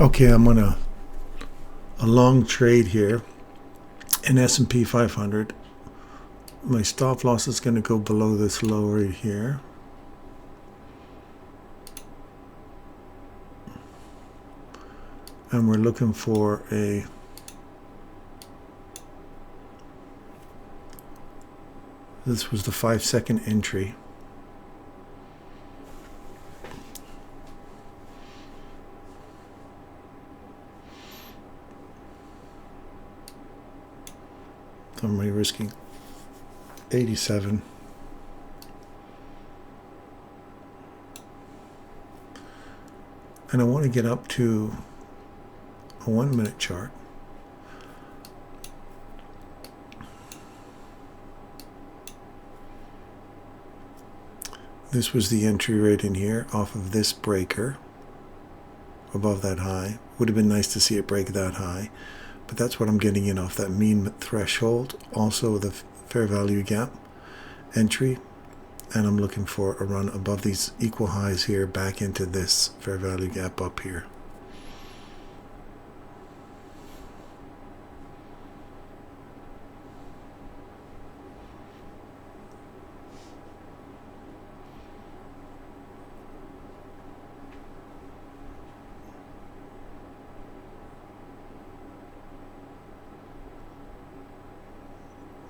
Okay, I'm on a long trade here in S&P 500. My stop loss is going to go below this low right here. And we're looking for a this was the 5-second entry. So I'm only risking 87. And I want to get up to a 1-minute chart. This was the entry right in here off of this breaker above that high. Would have been nice to see it break that high, but that's what I'm getting in off that mean threshold. Also the fair value gap entry, and I'm looking for a run above these equal highs here back into this fair value gap up here.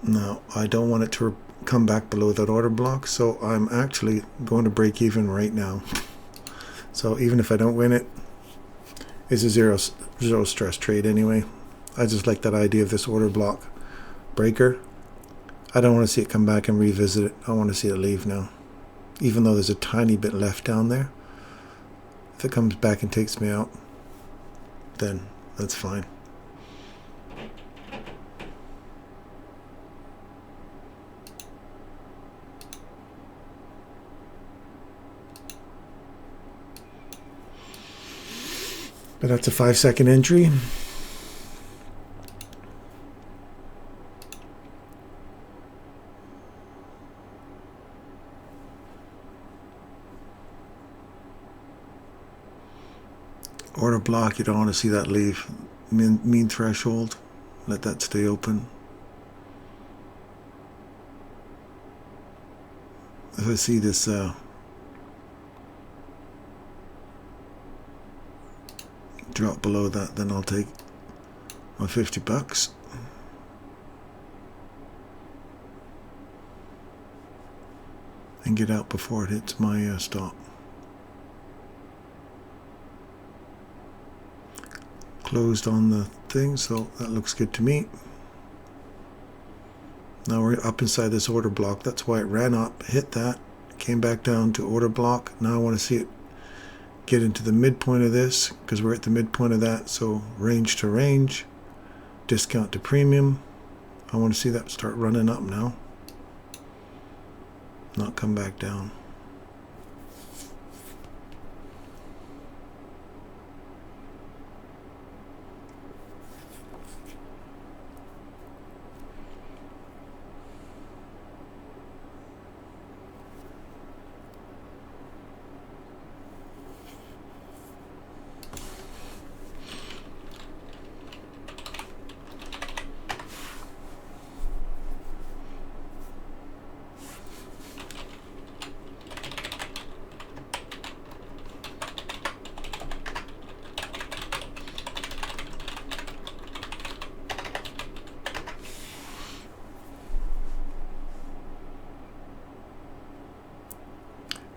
Now, I don't want it to come back below that order block, so I'm actually going to break even right now. So even if I don't win it, it's a zero stress trade anyway. I just like that idea of this order block breaker. I don't want to see it come back and revisit it. I want to see it leave now. Even though there's a tiny bit left down there. If it comes back and takes me out, then that's fine. But that's a 5-second entry. Order block, you don't want to see that leave. Mean threshold, let that stay open. If I see this drop below that, then I'll take my $50 and get out before it hits my stop. Closed on the thing, so that looks good to me. Now we're up inside this order block. That's why it ran up, hit that, came back down to order block. Now I want to see it get into the midpoint of this, because we're at the midpoint of that. So range to range, discount to premium. I want to see that start running up now, not come back down.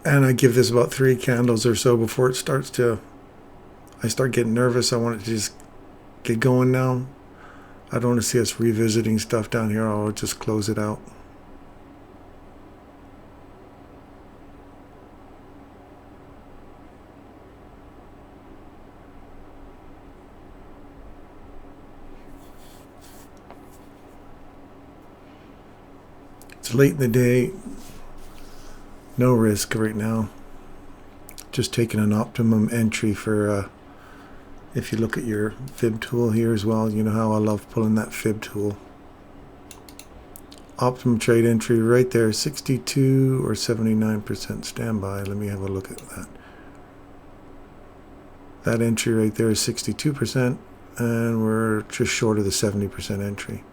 And I give this about 3 candles or so before it starts to, I start getting nervous. I want it to just get going now. I don't want to see us revisiting stuff down here. I'll just close it out. It's late in the day. No risk right now. Just taking an optimum entry for, if you look at your fib tool here as well, you know how I love pulling that fib tool. Optimum trade entry right there, 62 or 79% standby. Let me have a look at that. That entry right there is 62%, and we're just short of the 70% entry.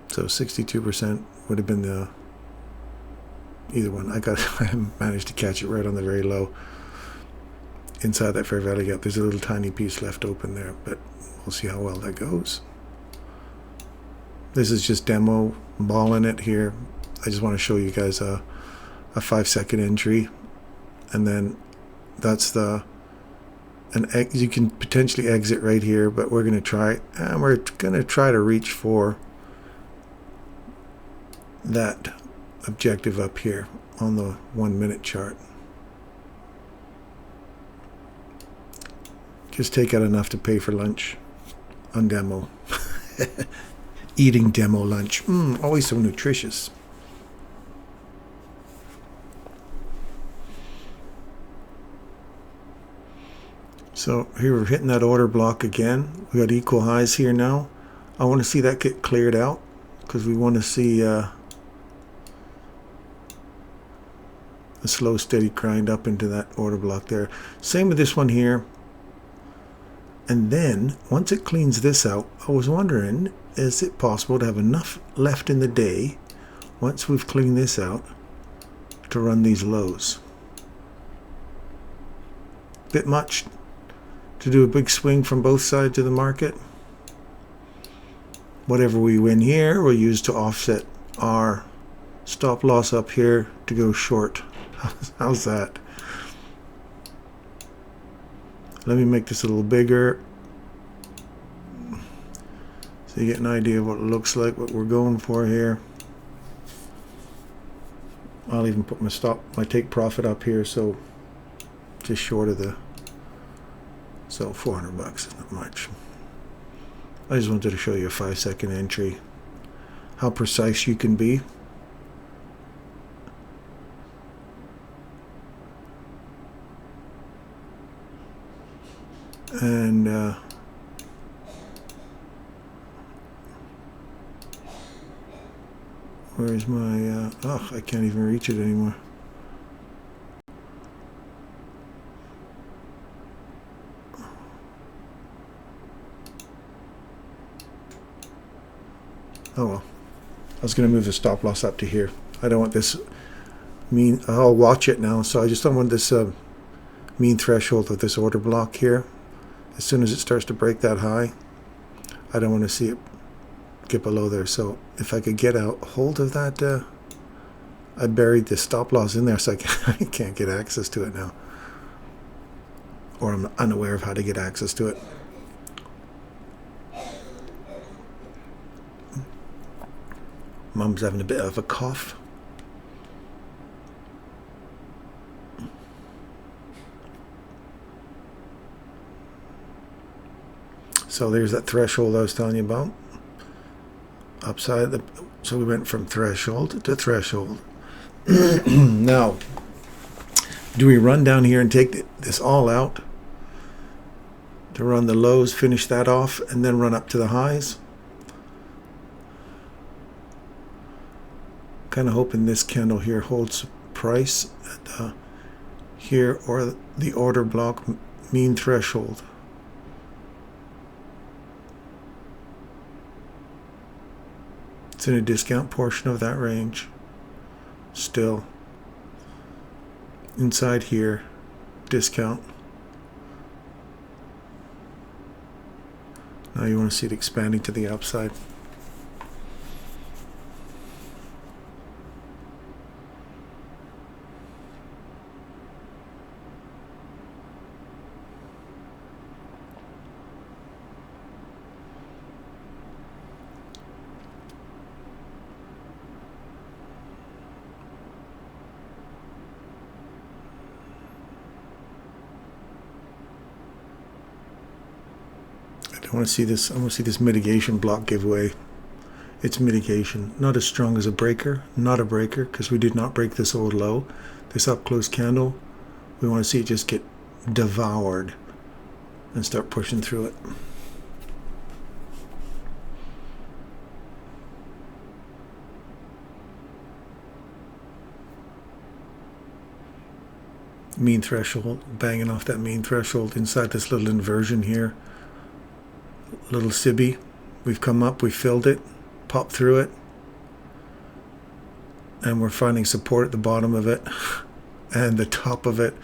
So 62% would have been the either one. I managed to catch it right on the very low inside that fair value gap. There's a little tiny piece left open there, but we'll see how well that goes. This is just demo balling it here. I just want to show you guys a 5-second entry, and then that's you can potentially exit right here, but we're going to try, and we're going to try to reach for that objective up here on the 1 minute chart. Just take out enough to pay for lunch on demo. Eating demo lunch. Always so nutritious. So here we're hitting that order block again. We got equal highs here now. I want to see that get cleared out because we want to see a slow steady grind up into that order block there. Same with this one here. And then once it cleans this out, I was wondering, is it possible to have enough left in the day once we've cleaned this out to run these lows? Bit much to do a big swing from both sides of the market. Whatever we win here, we'll use to offset our stop loss up here to go short. How's that? Let me make this a little bigger so you get an idea of what it looks like, what we're going for here. I'll even put my take profit up here, so just short of the, so $400 is not much. I just wanted to show you a 5-second entry, how precise you can be. And where's my I can't even reach it anymore. Oh well, I was going to move the stop loss up to here. I don't want this mean, I'll watch it now, so I just don't want this mean threshold of this order block here. As soon as it starts to break that high, I don't want to see it get below there. So if I could get a hold of that, I buried the stop loss in there, so I can't get access to it now, or I'm unaware of how to get access to it. Mom's having a bit of a cough. So there's that threshold I was telling you about. Upside so we went from threshold to threshold. Now, do we run down here and take this all out to run the lows, finish that off, and then run up to the highs? Kind of hoping this candle here holds price at here, or the order block mean threshold. It's in a discount portion of that range. Still inside here, discount. Now you want to see it expanding to the upside. I want to see this. I want to see this mitigation block give way. It's mitigation, not as strong as a breaker, not a breaker, because we did not break this old low. This up close candle, we want to see it just get devoured and start pushing through it. mean threshold, banging off that mean threshold inside this little inversion here. Little SIBI. We've come up, we filled it, popped through it, and we're finding support at the bottom of it and the top of it.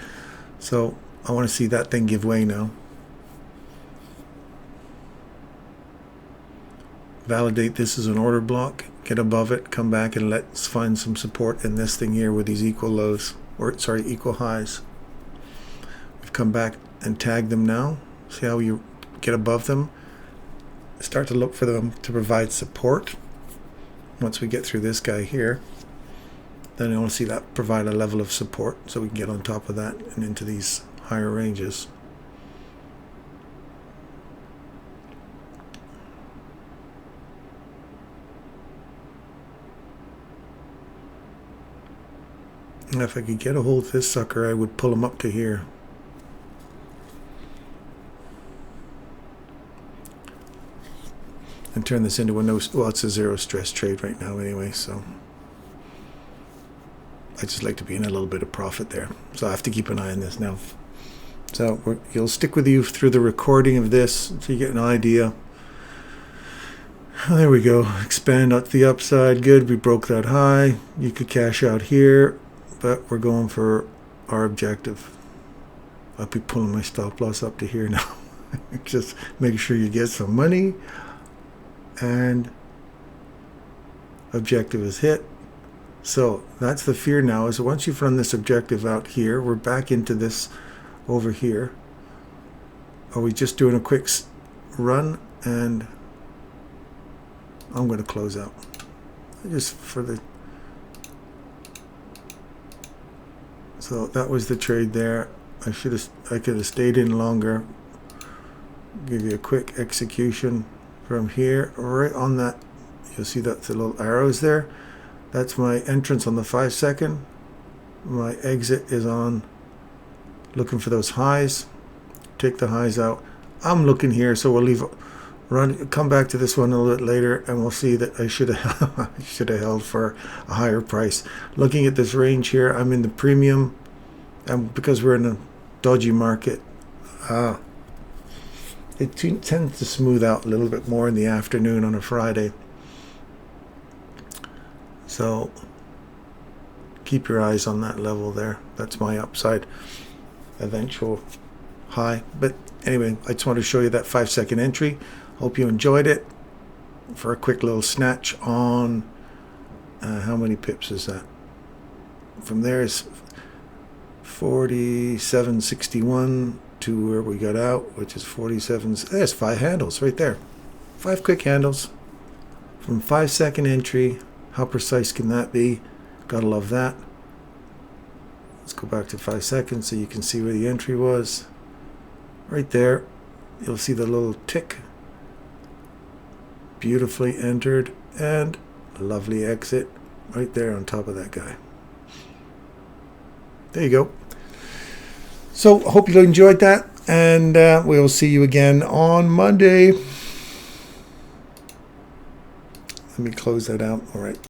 So I want to see that thing give way now. Validate this as an order block, get above it, come back, and let's find some support in this thing here with these equal lows, or sorry, equal highs. We've come back and tagged them now. See how you get above them? Start to look for them to provide support. Once we get through this guy here, then I want to see that provide a level of support so we can get on top of that and into these higher ranges. And if I could get a hold of this sucker, I would pull him up to here. And turn this into a no, well, it's a zero stress trade right now anyway, so I just like to be in a little bit of profit there. So I have to keep an eye on this now. So you'll stick with you through the recording of this so you get an idea. There we go. Expand up the upside. Good. We broke that high. You could cash out here, but we're going for our objective. I'll be pulling my stop loss up to here now. Just make sure you get some money. And objective is hit. So that's the fear now, is once you've run this objective out here, we're back into this over here. Are we just doing a quick run? And I'm going to close out just for the, so that was the trade there. I could have stayed in longer. Give you a quick execution from here, right on that. You'll see that the little arrows there. That's my entrance on the 5 second. My exit is on looking for those highs. Take the highs out. I'm looking here, so we'll leave. Come back to this one a little bit later, and we'll see that I should have held for a higher price. Looking at this range here, I'm in the premium, and because we're in a dodgy market, it tends to smooth out a little bit more in the afternoon on a Friday. So keep your eyes on that level there. That's my upside eventual high. But anyway, I just want to show you that 5 second entry. Hope you enjoyed it. For a quick little snatch on how many pips is that? From there is 47.61 to where we got out, which is 47. There's 5 handles right there. 5 quick handles from 5 second entry. How precise can that be? Gotta love that. Let's go back to 5 seconds so you can see where the entry was. Right there. You'll see the little tick. Beautifully entered, and a lovely exit right there on top of that guy. There you go. So I hope you enjoyed that, and we'll see you again on Monday. Let me close that out. All right.